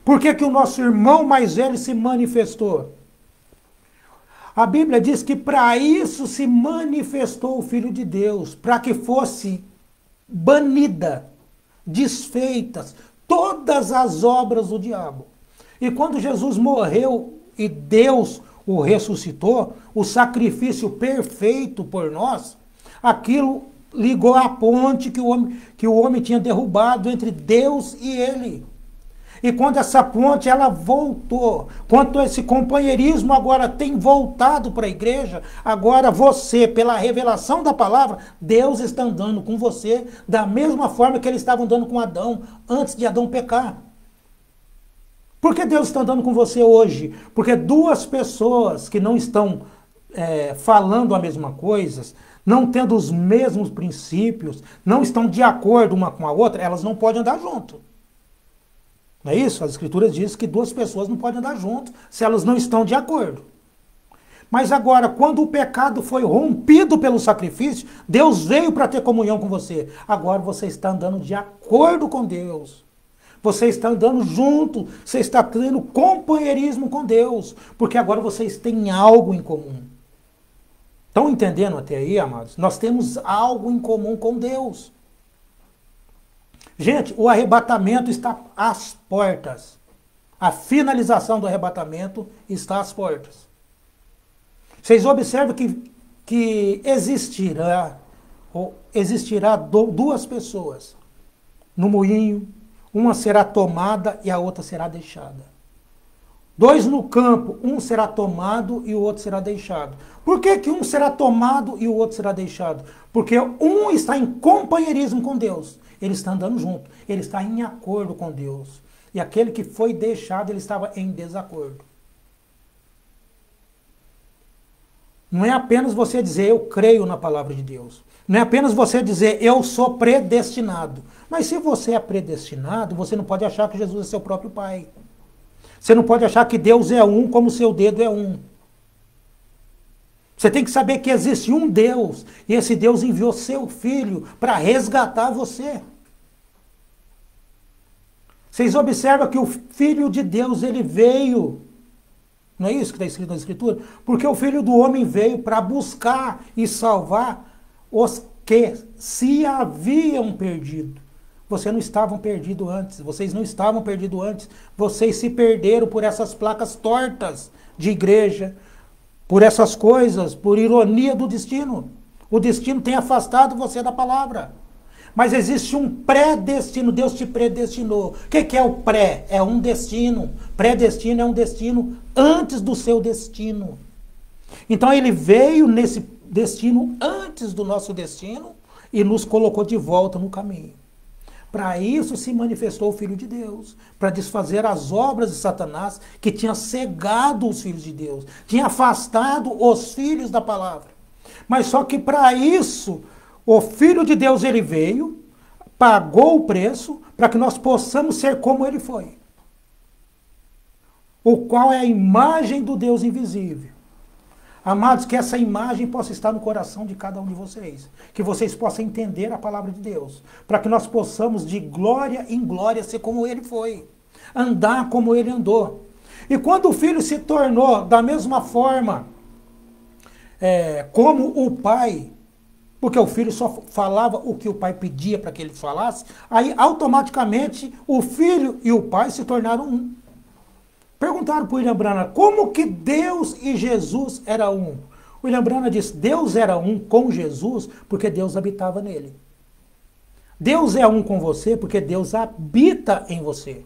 Por que que o nosso irmão mais velho se manifestou? A Bíblia diz que para isso se manifestou o Filho de Deus, para que fosse banida, desfeitas, todas as obras do diabo. E quando Jesus morreu e Deus o ressuscitou, o sacrifício perfeito por nós, aquilo ligou a ponte que o homem tinha derrubado entre Deus e ele. E quando essa ponte ela voltou, quando esse companheirismo agora tem voltado para a igreja, agora você, pela revelação da palavra, Deus está andando com você da mesma forma que ele estava andando com Adão, antes de Adão pecar. Por que Deus está andando com você hoje? Porque duas pessoas que não estão falando a mesma coisa, não tendo os mesmos princípios, não estão de acordo uma com a outra, elas não podem andar junto. Não é isso? As escrituras dizem que duas pessoas não podem andar junto se elas não estão de acordo. Mas agora, quando o pecado foi rompido pelo sacrifício, Deus veio para ter comunhão com você. Agora você está andando de acordo com Deus. Você está andando junto, você está tendo companheirismo com Deus, porque agora vocês têm algo em comum. Estão entendendo até aí, amados? Nós temos algo em comum com Deus. Gente, o arrebatamento está às portas. A finalização do arrebatamento está às portas. Vocês observam que existirá duas pessoas no moinho, uma será tomada e a outra será deixada. Dois no campo, um será tomado e o outro será deixado. Por que um será tomado e o outro será deixado? Porque um está em companheirismo com Deus. Ele está andando junto. Ele está em acordo com Deus. E aquele que foi deixado, ele estava em desacordo. Não é apenas você dizer, eu creio na palavra de Deus. Não é apenas você dizer, eu sou predestinado. Mas se você é predestinado, você não pode achar que Jesus é seu próprio Pai. Você não pode achar que Deus é um como o seu dedo é um. Você tem que saber que existe um Deus, e esse Deus enviou seu Filho para resgatar você. Vocês observam que o Filho de Deus, ele veio, não é isso que está escrito na Escritura? Porque o Filho do Homem veio para buscar e salvar os que se haviam perdido. Vocês não estavam perdidos antes, vocês se perderam por essas placas tortas de igreja, por essas coisas, por ironia do destino. O destino tem afastado você da palavra. Mas existe um predestino, Deus te predestinou. O que é o pré? É um destino. Predestino é um destino antes do seu destino. Então ele veio nesse destino antes do nosso destino e nos colocou de volta no caminho. Para isso se manifestou o Filho de Deus, para desfazer as obras de Satanás que tinha cegado os filhos de Deus, tinha afastado os filhos da palavra. Mas só que para isso, o Filho de Deus ele veio, pagou o preço para que nós possamos ser como ele foi. O qual é a imagem do Deus invisível. Amados, que essa imagem possa estar no coração de cada um de vocês. Que vocês possam entender a palavra de Deus. Para que nós possamos de glória em glória ser como ele foi. Andar como ele andou. E quando o Filho se tornou da mesma forma como o Pai, porque o Filho só falava o que o Pai pedia para que ele falasse, aí automaticamente o Filho e o Pai se tornaram um. Perguntaram para o William Branham como que Deus e Jesus eram um. O William Branham disse, Deus era um com Jesus porque Deus habitava nele. Deus é um com você porque Deus habita em você.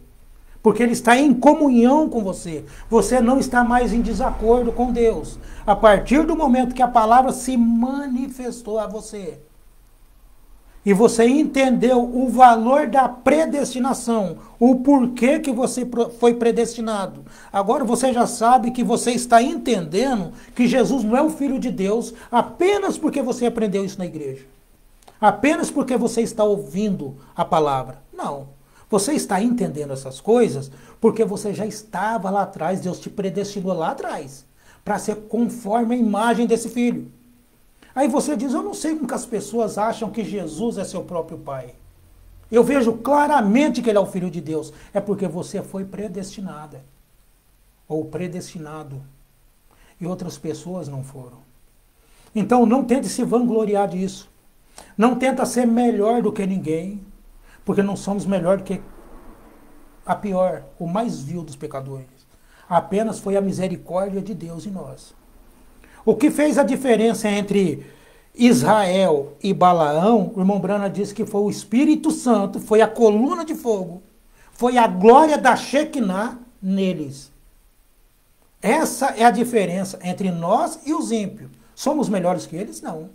Porque ele está em comunhão com você. Você não está mais em desacordo com Deus. A partir do momento que a palavra se manifestou a você. E você entendeu o valor da predestinação, o porquê que você foi predestinado. Agora você já sabe que você está entendendo que Jesus não é o Filho de Deus apenas porque você aprendeu isso na igreja. Apenas porque você está ouvindo a palavra. Não. Você está entendendo essas coisas porque você já estava lá atrás, Deus te predestinou lá atrás, para ser conforme a imagem desse Filho. Aí você diz, eu não sei como que as pessoas acham que Jesus é seu próprio Pai. Eu vejo claramente que ele é o Filho de Deus. É porque você foi predestinada. Ou predestinado. E outras pessoas não foram. Então não tente se vangloriar disso. Não tenta ser melhor do que ninguém. Porque não somos melhor do que a pior, o mais vil dos pecadores. Apenas foi a misericórdia de Deus em nós. O que fez a diferença entre Israel e Balaão, o irmão Brana disse que foi o Espírito Santo, foi a coluna de fogo, foi a glória da Shekinah neles. Essa é a diferença entre nós e os ímpios. Somos melhores que eles? Não.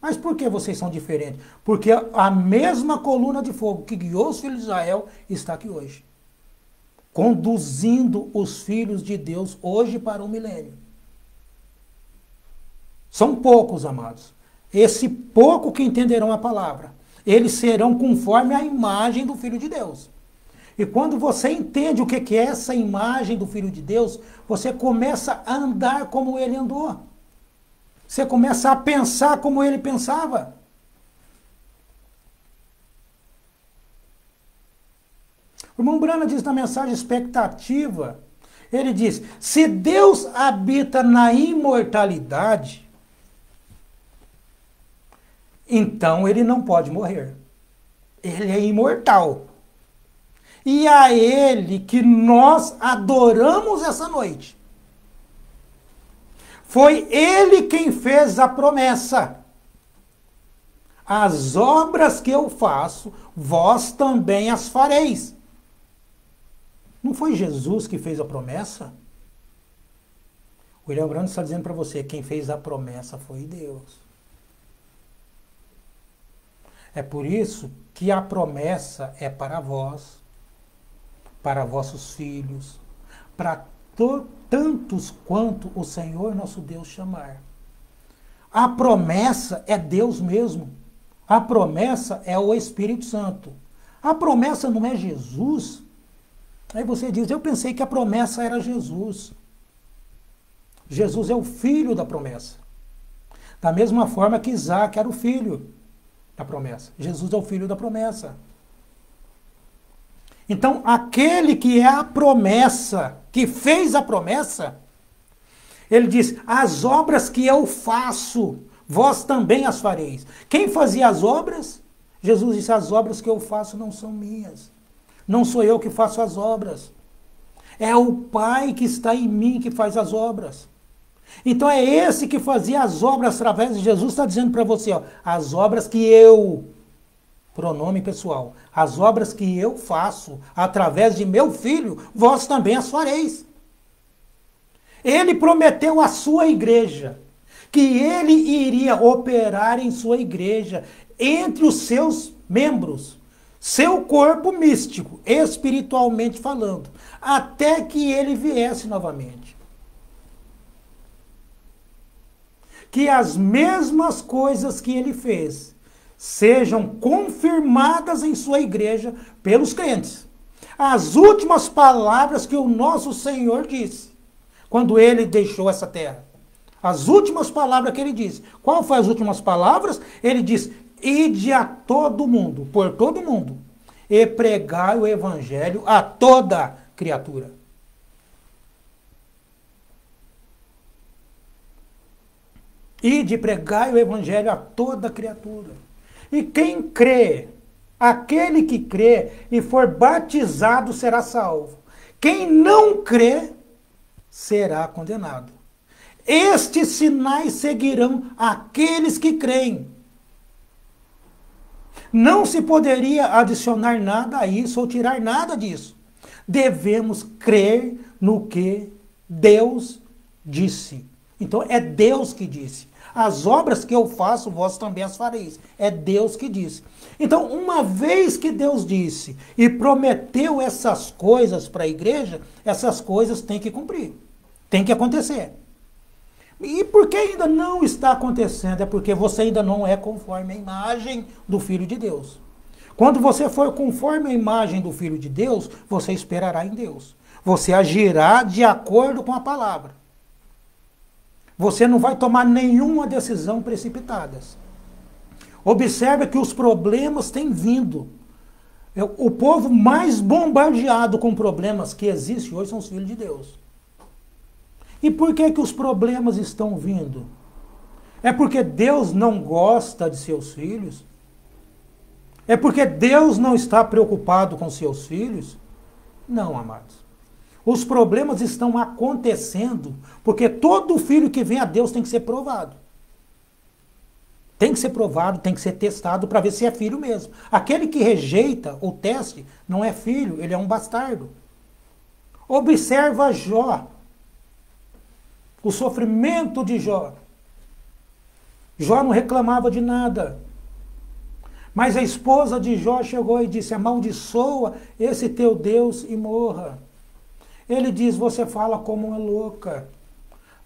Mas por que vocês são diferentes? Porque a mesma coluna de fogo que guiou os filhos de Israel está aqui hoje, conduzindo os filhos de Deus hoje para o milênio. São poucos, amados. Esse pouco que entenderão a palavra, eles serão conforme a imagem do Filho de Deus. E quando você entende o que é essa imagem do Filho de Deus, você começa a andar como ele andou. Você começa a pensar como ele pensava. O irmão Brana diz na mensagem expectativa, ele diz, se Deus habita na imortalidade, então ele não pode morrer. Ele é imortal. E a ele que nós adoramos essa noite. Foi ele quem fez a promessa. As obras que eu faço, vós também as fareis. Não foi Jesus que fez a promessa? O William Branham está dizendo para você, quem fez a promessa foi Deus. É por isso que a promessa é para vós, para vossos filhos, para tantos quanto o Senhor nosso Deus chamar. A promessa é Deus mesmo. A promessa é o Espírito Santo. A promessa não é Jesus. Aí você diz, eu pensei que a promessa era Jesus. Jesus é o filho da promessa. Da mesma forma que Isaac era o filho da promessa. Jesus é o filho da promessa. Então, aquele que é a promessa, que fez a promessa, ele diz, as obras que eu faço, vós também as fareis. Quem fazia as obras? Jesus disse, as obras que eu faço não são minhas. Não sou eu que faço as obras. É o Pai que está em mim que faz as obras. Então é esse que fazia as obras através de Jesus, está dizendo para você, ó, as obras que eu, pronome pessoal, as obras que eu faço através de meu filho, vós também as fareis. Ele prometeu à sua igreja que ele iria operar em sua igreja, entre os seus membros, seu corpo místico, espiritualmente falando, até que ele viesse novamente. Que as mesmas coisas que ele fez sejam confirmadas em sua igreja pelos crentes. As últimas palavras que o nosso Senhor disse, quando ele deixou essa terra. As últimas palavras que ele disse. Qual foi as últimas palavras? Ele diz, ide a todo mundo, por todo mundo, e pregai o evangelho a toda criatura. Ide, pregai o evangelho a toda criatura. E quem crê, aquele que crê e for batizado será salvo. Quem não crê será condenado. Estes sinais seguirão aqueles que creem. Não se poderia adicionar nada a isso ou tirar nada disso. Devemos crer no que Deus disse. Então é Deus que disse. As obras que eu faço, vós também as fareis. É Deus que disse. Então, uma vez que Deus disse e prometeu essas coisas para a igreja, essas coisas têm que cumprir. Tem que acontecer. E por que ainda não está acontecendo? É porque você ainda não é conforme a imagem do Filho de Deus. Quando você for conforme a imagem do Filho de Deus, você esperará em Deus. Você agirá de acordo com a palavra. Você não vai tomar nenhuma decisão precipitada. Observe que os problemas têm vindo. O povo mais bombardeado com problemas que existe hoje são os filhos de Deus. E por que os problemas estão vindo? É porque Deus não gosta de seus filhos? É porque Deus não está preocupado com seus filhos? Não, amados. Os problemas estão acontecendo porque todo filho que vem a Deus tem que ser provado. Tem que ser provado, tem que ser testado para ver se é filho mesmo. Aquele que rejeita o teste não é filho, ele é um bastardo. Observa Jó. O sofrimento de Jó. Jó não reclamava de nada. Mas a esposa de Jó chegou e disse: amaldiçoa esse teu Deus e morra. Ele diz: você fala como uma louca.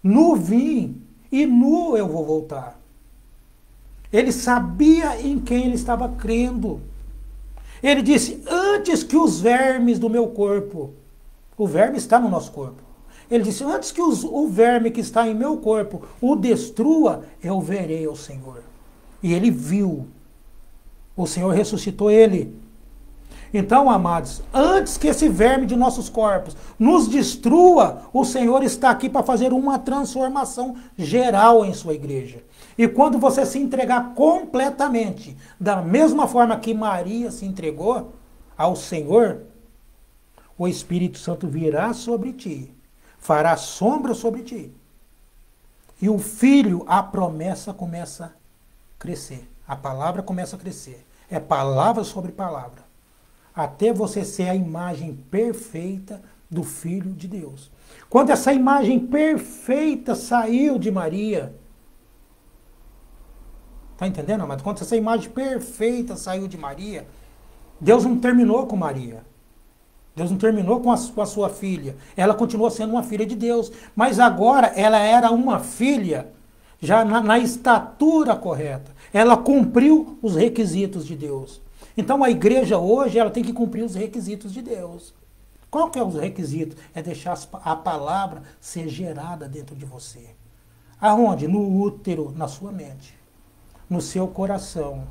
Nu vim e nu eu vou voltar. Ele sabia em quem ele estava crendo. Ele disse: antes que os vermes do meu corpo, o verme está no nosso corpo. Ele disse: antes que o verme que está em meu corpo o destrua, eu verei o Senhor. E ele viu. O Senhor ressuscitou ele. Então, amados, antes que esse verme de nossos corpos nos destrua, o Senhor está aqui para fazer uma transformação geral em sua igreja. E quando você se entregar completamente, da mesma forma que Maria se entregou ao Senhor, o Espírito Santo virá sobre ti, fará sombra sobre ti. E o filho, a promessa começa a crescer. A palavra começa a crescer. É palavra sobre palavra. Até você ser a imagem perfeita do Filho de Deus. Quando essa imagem perfeita saiu de Maria, está entendendo, amado? Quando essa imagem perfeita saiu de Maria, Deus não terminou com Maria. Deus não terminou com a sua filha. Ela continuou sendo uma filha de Deus. Mas agora ela era uma filha já na estatura correta. Ela cumpriu os requisitos de Deus. Então a igreja hoje ela tem que cumprir os requisitos de Deus. Qual que é os requisitos? É deixar a palavra ser gerada dentro de você. Aonde? No útero, na sua mente. No seu coração.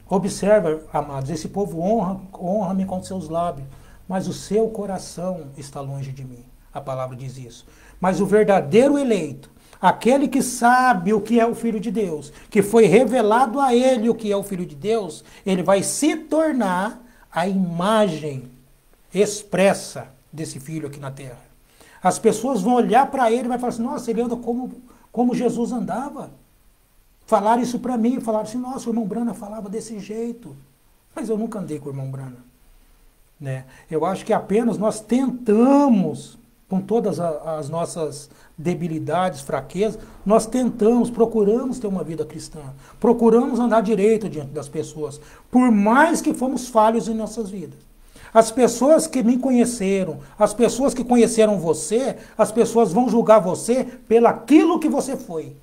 Observa, amados, esse povo honra-me com seus lábios, mas o seu coração está longe de mim. A palavra diz isso. Mas o verdadeiro eleito, aquele que sabe o que é o Filho de Deus, que foi revelado a ele o que é o Filho de Deus, ele vai se tornar a imagem expressa desse Filho aqui na terra. As pessoas vão olhar para ele e vão falar assim: nossa, ele anda como Jesus andava. Falaram isso para mim, falaram assim: nossa, o irmão Brana falava desse jeito. Mas eu nunca andei com o irmão Brana. Né? Eu acho que apenas nós tentamos, com todas as nossas debilidades, fraquezas, nós procuramos ter uma vida cristã. Procuramos andar direito diante das pessoas, por mais que fomos falhos em nossas vidas. As pessoas que me conheceram, as pessoas que conheceram você, as pessoas vão julgar você pelaquilo que você foi.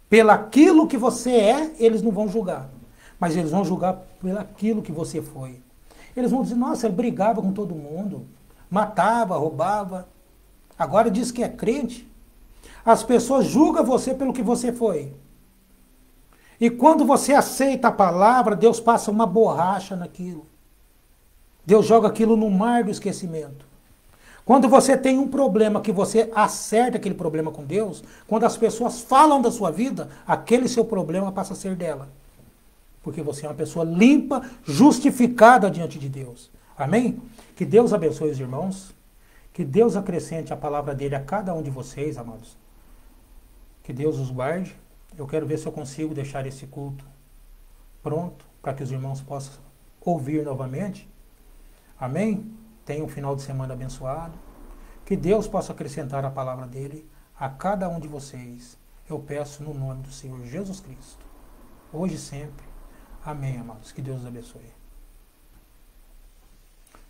Pelaquilo que você é, eles não vão julgar. Mas eles vão julgar pelaquilo que você foi. Eles vão dizer: nossa, ele brigava com todo mundo, matava, roubava. Agora diz que é crente. As pessoas julgam você pelo que você foi. E quando você aceita a palavra, Deus passa uma borracha naquilo. Deus joga aquilo no mar do esquecimento. Quando você tem um problema, que você acerta aquele problema com Deus, quando as pessoas falam da sua vida, aquele seu problema passa a ser dela. Porque você é uma pessoa limpa, justificada diante de Deus. Amém? Que Deus abençoe os irmãos. Que Deus acrescente a palavra dele a cada um de vocês, amados. Que Deus os guarde. Eu quero ver se eu consigo deixar esse culto pronto, para que os irmãos possam ouvir novamente. Amém? Tenha um final de semana abençoado. Que Deus possa acrescentar a palavra dele a cada um de vocês. Eu peço no nome do Senhor Jesus Cristo. Hoje e sempre. Amém, amados. Que Deus os abençoe.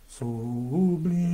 Sublime